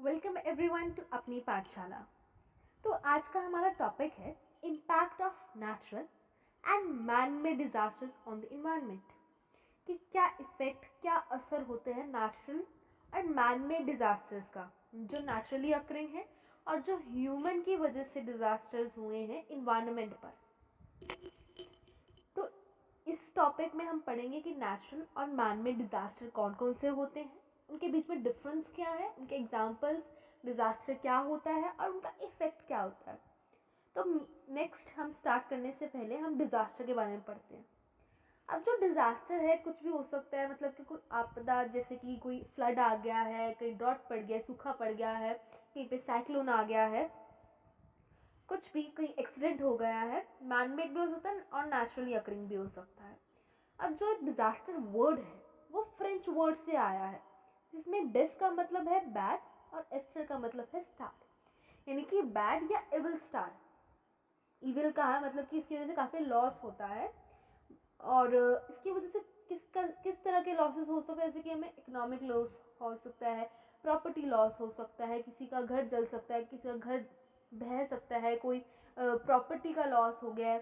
Welcome everyone to अपनी पाठशाला। तो आज का हमारा टॉपिक है impact of natural and man made disasters on the environment. कि क्या इफेक्ट, क्या असर होते हैं natural and man made disasters का, जो नेचुरली अकरिंग है और जो ह्यूमन की वजह से डिजास्टर्स हुए हैं इन्वायरमेंट पर। तो इस टॉपिक में हम पढ़ेंगे कि नेचुरल और मैन मेड डिजास्टर कौन कौन से होते हैं, उनके बीच में डिफरेंस क्या है, उनके एग्जाम्पल्स, डिजास्टर क्या होता है और उनका इफेक्ट क्या होता है। तो नेक्स्ट हम स्टार्ट करने से पहले हम डिजास्टर के बारे में पढ़ते हैं। अब जो डिजास्टर है कुछ भी हो सकता है, मतलब कि कोई आपदा, जैसे कि कोई फ्लड आ गया है, कहीं ड्रॉट पड़ गया, सूखा पड़ गया है, कहीं पे साइक्लोन आ गया है, कुछ भी कहीं एक्सीडेंट हो गया है। मैन मेड भी हो सकता है और नेचुरली अकरिंग भी हो सकता है। अब जो डिजास्टर वर्ड है वो फ्रेंच वर्ड से आया है, जिसमें डिस का मतलब है बैड और एस्टर का मतलब है स्टार, यानी कि बैड या इविल स्टार। इविल का है मतलब कि इसकी वजह से काफ़ी लॉस होता है, और इसकी वजह से किस तरह के लॉसेस हो सकते हैं, जैसे कि हमें इकोनॉमिक लॉस हो सकता है, प्रॉपर्टी लॉस हो सकता है, किसी का घर जल सकता है, किसी का घर बह सकता है, कोई प्रॉपर्टी का लॉस हो गया है,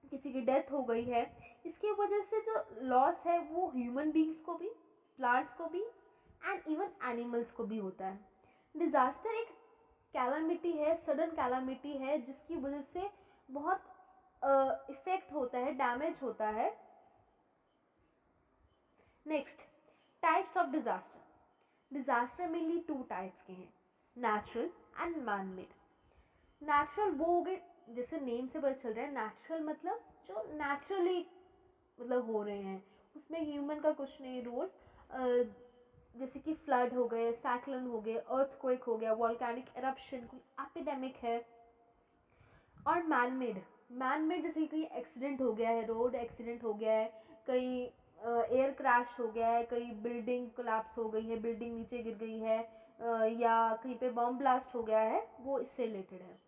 किसी की डेथ हो गई है। इसकी वजह से जो लॉस है वो ह्यूमन बींग्स को भी, प्लांट्स को भी एंड इवन एनिमल्स को भी होता है। डिजास्टर एक कैलामिटी है, सडन कैलामिटी है, जिसकी वजह से बहुत इफेक्ट होता है, डैमेज होता है। Next, types of disaster. Disaster mainly two types के हैं, natural and man made. Natural वो हो गए, जैसे नेम से पता चल रहा है, नेचुरल मतलब जो नेचुरली मतलब हो रहे हैं, उसमें ह्यूमन का कुछ नहीं रोल। जैसे कि फ्लड हो गए, साइक्लोन हो गए, अर्थक्वेक हो गया, वॉल्केनिक एरप्शन, कोई एपिडेमिक है। और मैन मेड, मैन मेड जैसे कि एक्सीडेंट हो गया है, रोड एक्सीडेंट हो गया है, कहीं एयर क्रैश हो गया है, कहीं बिल्डिंग कोलैप्स हो गई है, बिल्डिंग नीचे गिर गई है, या कहीं पे बम ब्लास्ट हो गया है, वो इससे रिलेटेड है।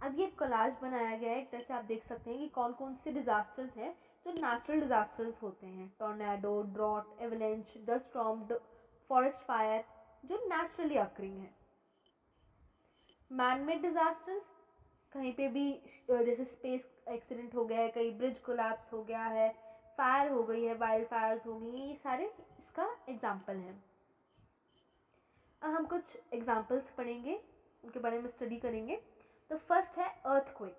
अब ये कोलाज बनाया गया है, एक तरह से आप देख सकते हैं कि कौन कौन से डिजास्टर्स हैं जो नेचुरल डिजास्टर्स होते हैं। Tornado, drought, avalanche, dust storm, forest fire, जो नेचुरली अकरिंग है। मैन मेड डिजास्टर्स, कहीं पे भी जैसे स्पेस एक्सीडेंट हो गया है, कहीं ब्रिज कोलैप्स हो गया है, फायर हो गई है, वाइल्ड फायर्स हो गई हैं, ये सारे इसका एग्जाम्पल हैं। अब हम कुछ एग्जाम्पल्स पढ़ेंगे, उनके बारे में स्टडी करेंगे। तो फर्स्ट है अर्थक्वेक।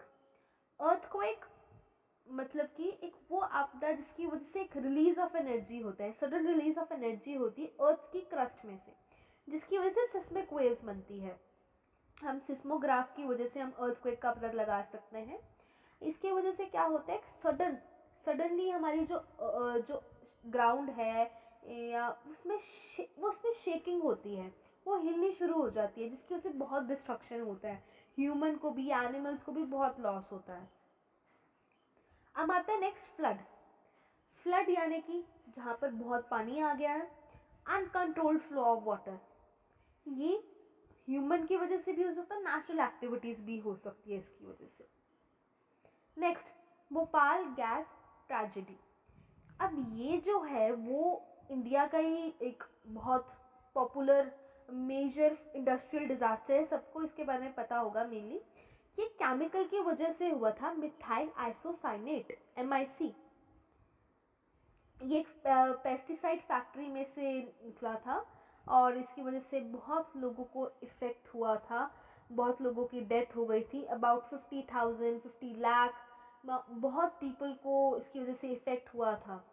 अर्थक्वेक मतलब कि एक वो आपदा जिसकी वजह से एक रिलीज ऑफ एनर्जी होता है, सडन रिलीज ऑफ एनर्जी होती है अर्थ की क्रस्ट में से, जिसकी वजह से सिस्मिक वेव्स बनती है। हम सिस्मोग्राफ की वजह से हम अर्थक्वेक का पता लगा सकते हैं। इसके वजह से क्या होता है, सडनली हमारी जो ग्राउंड है या उसमें शेकिंग होती है, वो हिलनी शुरू हो जाती है, जिसकी वजह से बहुत डिस्ट्रक्शन होता है, ह्यूमन को भी, एनिमल्स को भी बहुत लॉस होता है। अब आता है नेक्स्ट फ्लड। फ्लड यानी कि जहाँ पर बहुत पानी आ गया है, अनकंट्रोल्ड फ्लो ऑफ वाटर। ये ह्यूमन की वजह से भी हो सकता है, नेचुरल एक्टिविटीज भी हो सकती है इसकी वजह से। Next, Bhopal gas tragedy. अब ये जो है वो इंडिया का ही एक बहुत पॉपुलर मेजर इंडस्ट्रियल डिजास्टर है, सबको इसके बारे में पता होगा। मेनली ये केमिकल की वजह से हुआ था, मिथाइल आइसोसाइनेट, MIC। ये एक पेस्टिसाइड फैक्ट्री में से निकला था, और इसकी वजह से बहुत लोगों को इफ़ेक्ट हुआ था, बहुत लोगों की डेथ हो गई थी, अबाउट 50,000, 50 लाख, बहुत पीपल को इसकी वजह से इफ़ेक्ट हुआ था।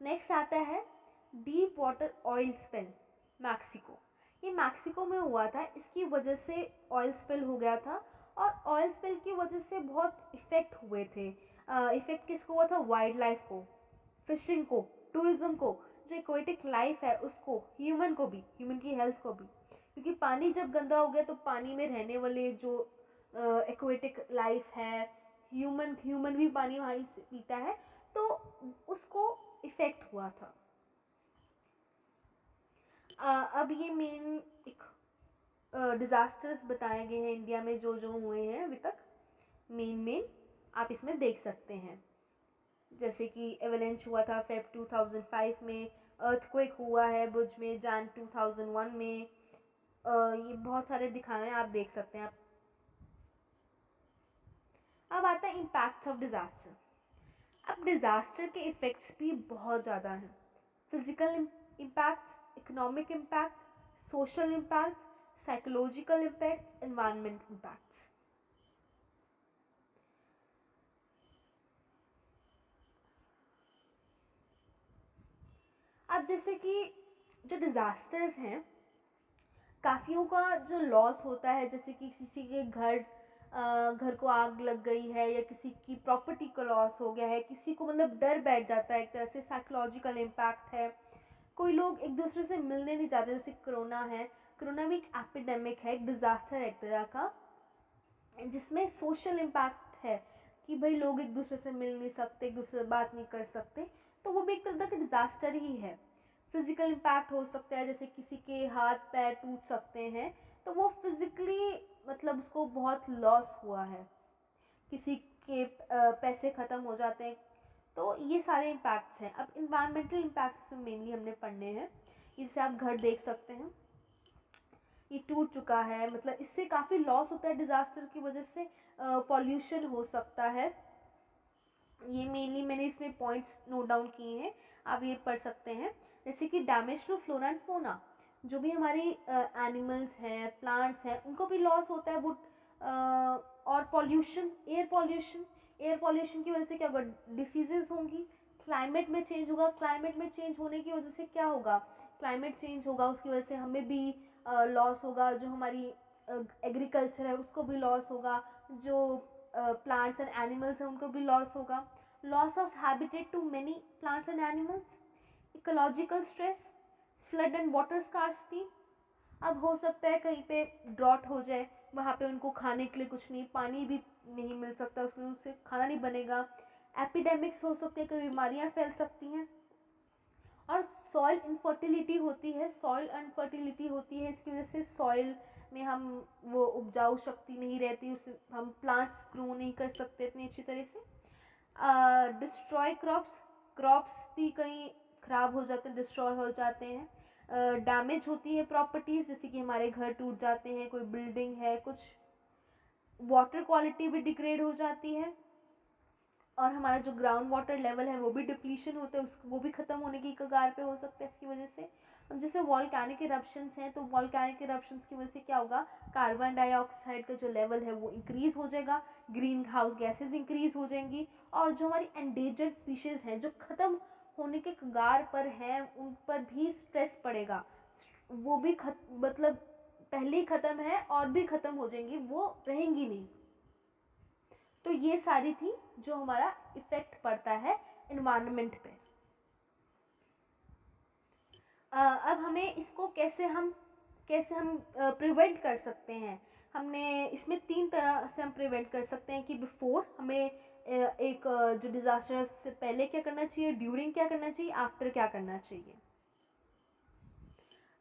नेक्स्ट आता है deep water oil spill, Mexico. ये मैक्सिको में हुआ था, इसकी वजह से ऑयल स्पिल हो गया था, और ऑयल स्पिल की वजह से बहुत इफ़ेक्ट हुए थे। इफ़ेक्ट किसको हुआ था, वाइल्ड लाइफ को, फिशिंग को, टूरिज्म को, जो एक्वेटिक लाइफ है उसको, ह्यूमन को भी, ह्यूमन की हेल्थ को भी, क्योंकि पानी जब गंदा हो गया तो पानी में रहने वाले जो एक्वेटिक लाइफ है, ह्यूमन भी पानी वहीं से पीता है, तो उसको इफ़ेक्ट हुआ था। अब ये मेन एक डिज़ास्टर्स बताए गए हैं इंडिया में जो जो हुए हैं अभी तक, मेन आप इसमें देख सकते हैं। जैसे कि एवलेंच हुआ था फेब 2005 में, अर्थक्वेक हुआ है भुज में जैन 2001 में। ये बहुत सारे दिखाए हैं, आप देख सकते हैं। अब आता है इम्पैक्ट ऑफ डिज़ास्टर। अब डिज़ास्टर के इफ़ेक्ट्स भी बहुत ज़्यादा हैं। Physical impacts, economic impacts, social impacts, psychological impacts, environment impacts. अब जैसे कि जो डिज़ास्टर्स हैं, काफ़ियों का जो लॉस होता है, जैसे कि किसी के घर को आग लग गई है या किसी की प्रॉपर्टी को लॉस हो गया है, किसी को मतलब डर बैठ जाता है, एक तरह से साइकोलॉजिकल इम्पैक्ट है। कोई लोग एक दूसरे से मिलने नहीं चाहते, जैसे कोरोना है। कोरोना भी एक एपिडेमिक है, एक डिज़ास्टर है एक तरह का, जिसमें सोशल इम्पैक्ट है कि भाई लोग एक दूसरे से मिल नहीं सकते, एक दूसरे से बात नहीं कर सकते, तो वो भी एक तरह का डिज़ास्टर ही है। फिजिकल इम्पैक्ट हो सकता है, जैसे किसी के हाथ पैर टूट सकते हैं, तो वो फिजिकली मतलब उसको बहुत लॉस हुआ है। किसी के पैसे ख़त्म हो जाते हैं, तो ये सारे इम्पैक्ट्स हैं। अब इन्वायरमेंटल इम्पैक्ट्स में मेनली हमने पढ़ने हैं। इससे आप घर देख सकते हैं, ये टूट चुका है, मतलब इससे काफ़ी लॉस होता है डिज़ास्टर की वजह से। पॉल्यूशन हो सकता है। ये मेनली मैंने इसमें पॉइंट्स नोट डाउन किए हैं, आप ये पढ़ सकते हैं। जैसे कि damage to flora and fauna, जो भी हमारी एनिमल्स हैं, प्लांट्स हैं, उनको भी लॉस होता है। वो और पॉल्यूशन, एयर पॉल्यूशन की वजह से क्या होगा, डिसीजेज होंगी। क्लाइमेट में चेंज होगा, क्लाइमेट में चेंज होने की वजह से क्या होगा, क्लाइमेट चेंज होगा, उसकी वजह से हमें भी लॉस होगा। जो हमारी एग्रीकल्चर है उसको भी लॉस होगा, जो प्लांट्स एंड एनिमल्स हैं उनको भी लॉस होगा। Loss of habitat to many plants and animals, ecological stress, flood and water scarcity. अब हो सकता है कहीं पे ड्रॉट हो जाए, वहाँ पे उनको खाने के लिए कुछ नहीं, पानी भी नहीं मिल सकता, उसमें उनसे खाना नहीं बनेगा। एपिडेमिक्स हो सकते हैं, कई बीमारियाँ फैल सकती हैं। और सॉइल इनफर्टिलिटी होती है, इसकी वजह से सॉइल में हम वो उपजाऊ शक्ति नहीं रहती, उससे हम प्लांट्स ग्रो नहीं कर सकते इतनी अच्छी तरह से। डिस्ट्रॉय क्रॉप्स भी कहीं ख़राब हो जाते हैं, डिस्ट्रॉय हो जाते हैं। डैमेज होती है प्रॉपर्टीज़, जैसे कि हमारे घर टूट जाते हैं, कोई बिल्डिंग है कुछ। वाटर क्वालिटी भी डिग्रेड हो जाती है, और हमारा जो ग्राउंड वाटर लेवल है वो भी डिप्लीशन होता है, वो भी ख़त्म होने की कगार पे हो सकता है इसकी वजह से। अब जैसे वॉल्केनिक इरप्शंस हैं, तो वॉल्केनिक इरप्शंस की वजह से क्या होगा, कार्बन डाइऑक्साइड का जो लेवल है वो इंक्रीज़ हो जाएगा, ग्रीन हाउस गैसेज इंक्रीज़ हो जाएंगी, और जो हमारी एंडेंजर्ड स्पीशीज़ हैं जो ख़त्म होने के कगार पर हैं, उन पर भी स्ट्रेस पड़ेगा। वो भी मतलब पहले ही ख़त्म है और भी ख़त्म हो जाएंगी, वो रहेंगी नहीं। तो ये सारी थी जो हमारा इफेक्ट पड़ता है इन्वायरमेंट पे। अब हमें इसको कैसे हम प्रिवेंट कर सकते हैं। हमने इसमें 3 तरह से हम प्रिवेंट कर सकते हैं कि बिफोर हमें एक जो डिज़ास्टर से पहले क्या करना चाहिए, ड्यूरिंग क्या करना चाहिए, आफ्टर क्या करना चाहिए।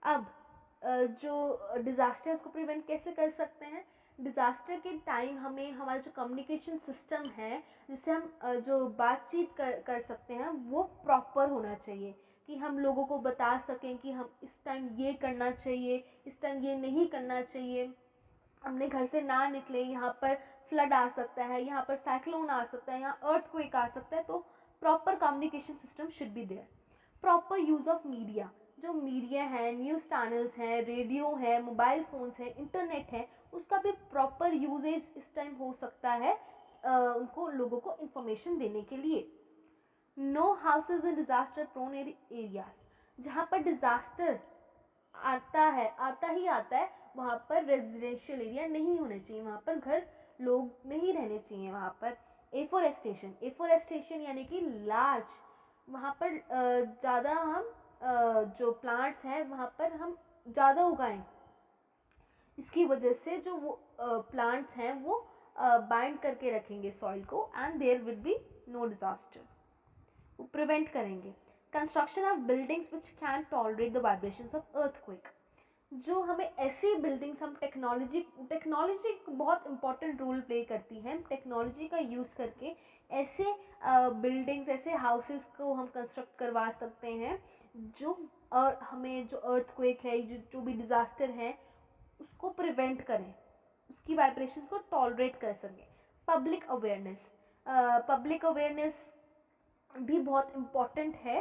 अब जो डिज़ास्टर्स को प्रिवेंट कैसे कर सकते हैं, डिज़ास्टर के टाइम हमें हमारा जो कम्युनिकेशन सिस्टम है, जिससे हम जो बातचीत कर सकते हैं, वो प्रॉपर होना चाहिए, कि हम लोगों को बता सकें कि हम इस टाइम ये करना चाहिए, इस टाइम ये नहीं करना चाहिए, अपने घर से ना निकले, यहाँ पर फ्लड आ सकता है, यहाँ पर साइक्लोन आ सकता है, यहाँ अर्थक्वेक आ सकता है। तो proper communication system should be there. Proper use of media, जो मीडिया है, न्यूज़ चैनल्स हैं, रेडियो है, मोबाइल फ़ोन्स हैं, इंटरनेट है, उसका भी प्रॉपर यूजेज इस टाइम हो सकता है उनको लोगों को इन्फॉर्मेशन देने के लिए। No houses in disaster prone areas, जहाँ पर डिज़ास्टर आता है, वहाँ पर रेजिडेंशियल एरिया नहीं होने चाहिए, वहाँ पर घर लोग नहीं रहने चाहिए। वहाँ पर एफोरेस्टेशन यानी कि लार्ज, वहाँ पर ज़्यादा हम जो प्लांट्स हैं वहाँ पर हम ज़्यादा उगाएं, इसकी वजह से जो वो प्लांट्स हैं वो बाइंड करके रखेंगे सॉइल को, and there will be no disaster, वो प्रिवेंट करेंगे। Construction of buildings which can tolerate the vibrations of earthquake, जो हमें ऐसी बिल्डिंग्स, हम टेक्नोलॉजी बहुत इंपॉर्टेंट रोल प्ले करती है। टेक्नोलॉजी का यूज़ करके ऐसे बिल्डिंग्स, ऐसे हाउसेस को हम कंस्ट्रक्ट करवा सकते हैं जो और हमें जो अर्थक्वेक है, जो भी डिज़ास्टर है, उसको प्रिवेंट करें, उसकी वाइब्रेशंस को टॉलरेट कर सकें। पब्लिक अवेयरनेस भी बहुत इम्पॉर्टेंट है।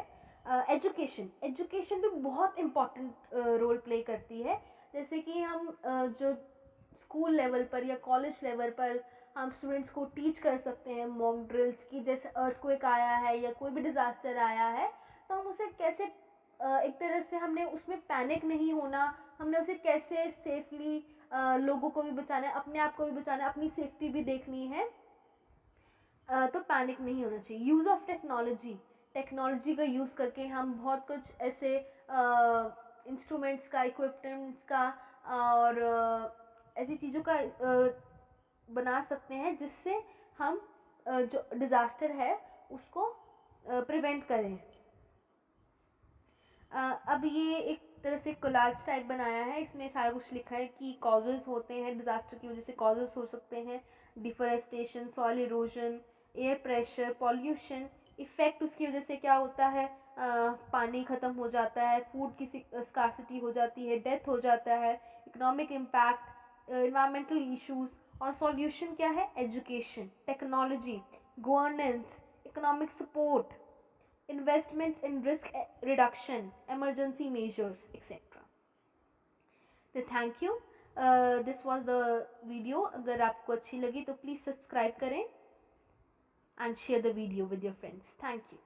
एजुकेशन भी बहुत इम्पॉर्टेंट रोल प्ले करती है। जैसे कि हम जो स्कूल लेवल पर या कॉलेज लेवल पर हम स्टूडेंट्स को टीच कर सकते हैं मॉक ड्रिल्स की, जैसे अर्थक्वेक आया है या कोई भी डिज़ास्टर आया है तो हम उसे कैसे एक तरह से हमने उसमें पैनिक नहीं होना, हमने उसे कैसे सेफली लोगों को भी बचाना है, अपने आप को भी बचाना है, अपनी सेफ्टी भी देखनी है, तो पैनिक नहीं होना चाहिए। यूज़ ऑफ टेक्नोलॉजी का यूज़ करके हम बहुत कुछ ऐसे इंस्ट्रूमेंट्स का, इक्विपमेंट्स का और ऐसी चीज़ों का बना सकते हैं जिससे हम जो डिज़ास्टर है उसको प्रिवेंट करें। अब ये एक तरह से कोलाज टाइप बनाया है, इसमें सारा कुछ लिखा है कि कॉजेज़ होते हैं डिज़ास्टर की वजह से। कॉजेज़ हो सकते हैं deforestation, soil erosion, air pressure, pollution. Effect उसकी वजह से क्या होता है, पानी ख़त्म हो जाता है, फूड की स्कार्सिटी हो जाती है, डेथ हो जाता है, इकोनॉमिक इम्पैक्ट, इन्वायरमेंटल इश्यूज़। और सॉल्यूशन क्या है, education, technology, governance, economic support, investments in risk reduction, emergency measures, etc. तो thank you. This was the video. अगर आपको अच्छी लगी तो प्लीज़ सब्सक्राइब करें and share the video with your friends. Thank you.